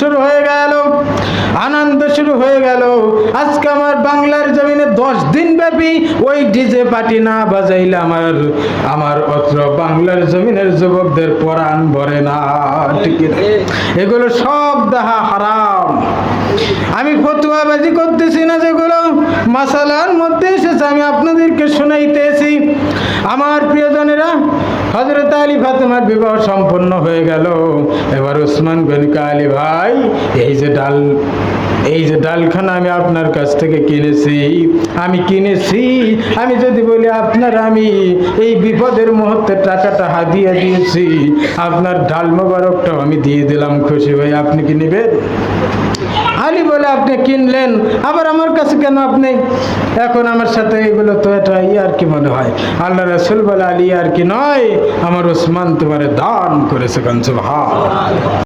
শুরু হয়ে গেল, আনন্দ শুরু হয়ে গেল। আজকে আমার বাংলার জমিনে 10 দিন ব্যাপী ওই ডিজে পার্টি না বাজাইলে আমার অত্র বাংলার জমিনের যুবকদের পরাণ ভরে না। ঠিক না? এগুলো সব দেখা হারাম। আমি ফতুয়াবাজি করতেছি না, যেগুলো মাসালার মধ্যে এসেছে আমি আপনাদেরকে শোনাইতেছি। আমার প্রিয়জনেরা, হযরত আলী ফাতেমার বিবাহ সম্পন্ন হয়ে গেল। এবার ওসমান গনিকে, আলী ভাই, এই যে ডালখানা আমি আপনার কাছ থেকে কিনেছি, আমি যদি বলি আপনার আমি এই বিপদের মুহূর্তে টাকাটা হাদিয়া দিয়েছি, আপনার ডাল মোবারকটাও আমি দিয়ে দিলাম, খুশি ভাই, আপনি কি নেবেন? আলী বলে, আপনি কিনলেন, আবার আমার কাছে কেন আপনি? এখন আমার সাথে এগুলো তো এটা আর কি মনে হয়? আল্লাহ রাসূল বলে, আলী আর কি নয়, আমার ওসমান তোমারে দান করেছে। সুবহানাল্লাহ।